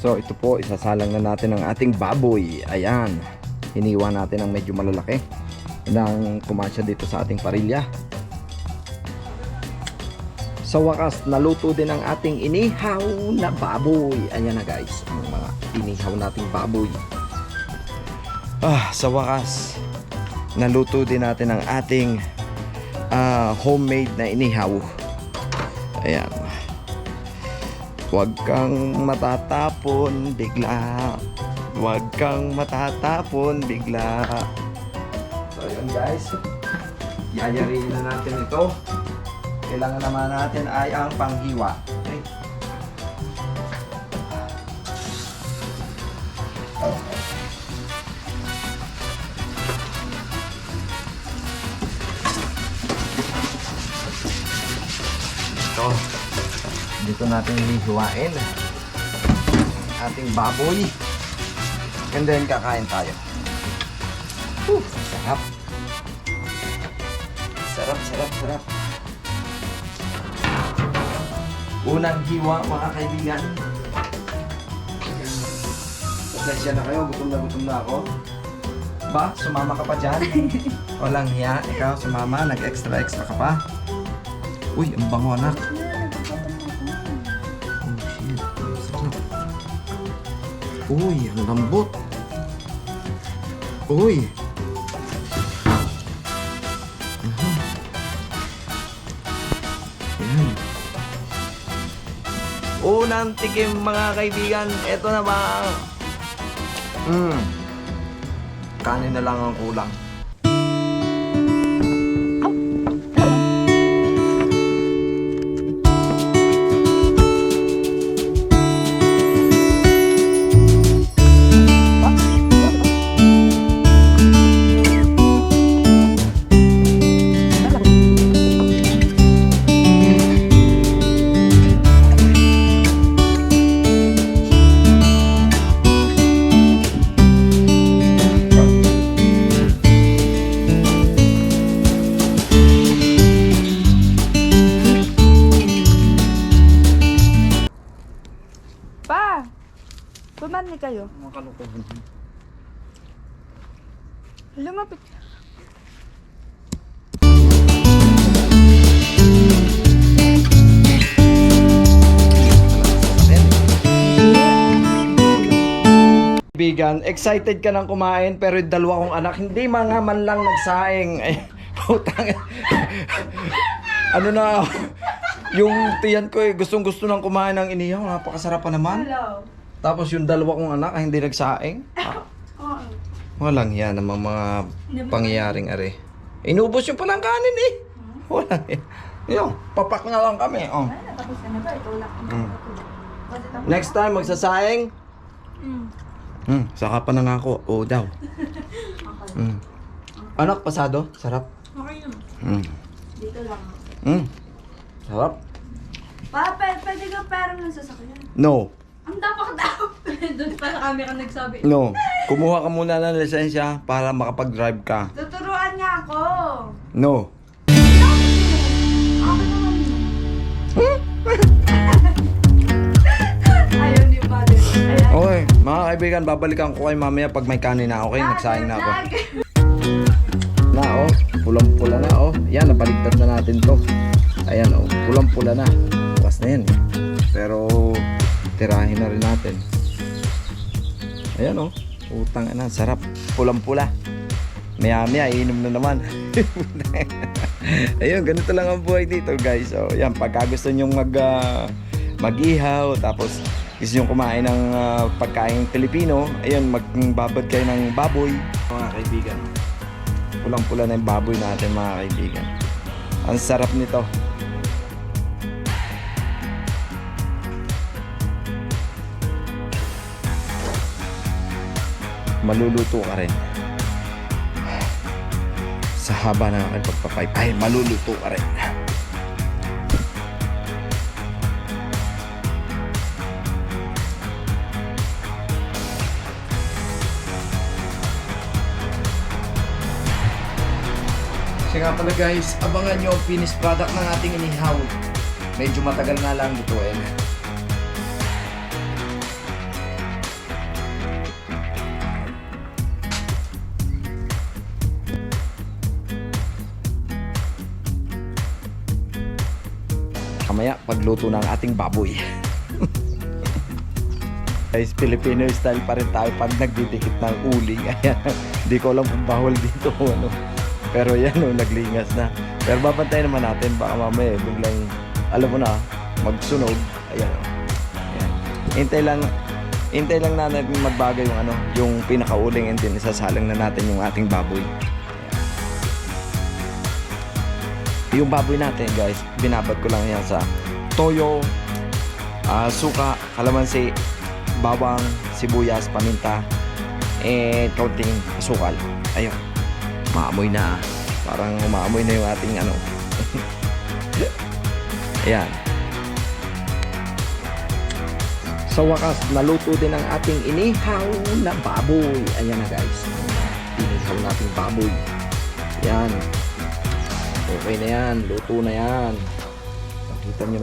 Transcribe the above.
So ito po, isasalang na natin ang ating baboy. Ayan, hiniwa natin ang medyo malalaki ng kumansya dito sa ating parilya. Sa wakas, naluto din ang ating inihaw na baboy. Ayan na guys, ang mga inihaw nating baboy. Sa wakas, naluto din natin ang ating homemade na inihaw. Ayan. Huwag kang matatapon bigla. Huwag kang matatapon bigla. So yun guys, yayarin na natin ito. Kailangan naman natin ay ang panghiwa. Okay. Ito, dito natin hihiwain ating baboy, and then kakain tayo. Sarap. Sarap, sarap, sarap. Unang hiwa mga kaibigan. Pasensya na kayo, gutom na ako. Ba, sumama ka pa dyan? Walang hiya, ikaw sumama, nag-extra ka pa. Uy, ang bango anak. Oh shit, sarap. Uy, ang lambot. Uy. Unang tikim mga kaibigan, eto na ba? Kanin na lang ang kulang. Pumani kayo. Lumapit. Kaibigan, excited ka nang kumain pero yung dalawa kong anak hindi mga man lang nagsaing. Ay, putang. Ano na, yung tiyan ko gustong-gusto nang kumain ng inihaw, napakasarap pa naman. Hello. Tapos yung dalawa kong anak hindi nagsaing. Walang yan ang mga pangyayaring are. Inubos yung palang kanin eh. Walang yan. Yung, papak na lang kami. Oh. Tapos na ba? Ito lang. Next time magsasaing. Saka pa nangako. Oo daw. Anak, pasado. Sarap. Okay naman. Dito lang. Sarap. Pwede ka pera ng sasakyan. No. Ang dapat daw. Doon pa sa camera nagsabi. No. Kumuha ka muna ng lisensya para makapag-drive ka. Tuturuan niya ako. No. Ako naman. Ayaw ni mother. Okay, mga kaibigan, babalikan ko kayo mamaya pag may kanin na. Okay, nagsaing na ako. Na oh, pulang-pula na oh. Yan, nabaligtad na natin to. Ayan oh, pulang-pula na. Bukas na yan. Pero tirahin na rin natin. Ayan oh, utang na, sarap. Pulang-pula. Maya-maya, iinom na naman. Ayun, ganito lang ang buhay dito guys. So, yan, pagka gusto nyong mag-ihaw, tapos gusto nyong kumain ng pagkain Pilipino, ayun, magbabad kayo ng baboy. Mga kaibigan, pulang-pula na yung baboy natin mga kaibigan. Ang sarap nito. Maluluto ka rin. Sa haba na aking pagpapaypay, maluluto ka rin. Kasi nga pala guys, abangan nyo ang finished product ng ating inihaw. Medyo matagal na lang lutuin. mamaya pagluto ng ating baboy. Guys, Filipino style pa rin tayo pag nagdidikit ng uling. Ayan, hindi ko alam kung bawal dito ano. Pero yan o, naglingas na. Pero babantayan naman natin, baka mamaya biglang, alam mo na, magsunog. Ayan o. Ayan. Hintay lang na natin magbagay yung ano, yung pinakauling, and then isasalang na natin yung ating baboy. Ayan. Yung baboy natin guys, binabad ko lang yan sa toyo, suka, kalamansi, bawang, sibuyas, paminta, and kaunting asukal. Ayun, maamoy na. Parang umaamoy na yung ating ano. Ayan. Sa wakas, naluto din ang ating inihaw na baboy. Ayan na guys. Inihaw nating baboy. Ayan. Okay na yan. Luto na yan. Nakita nyo.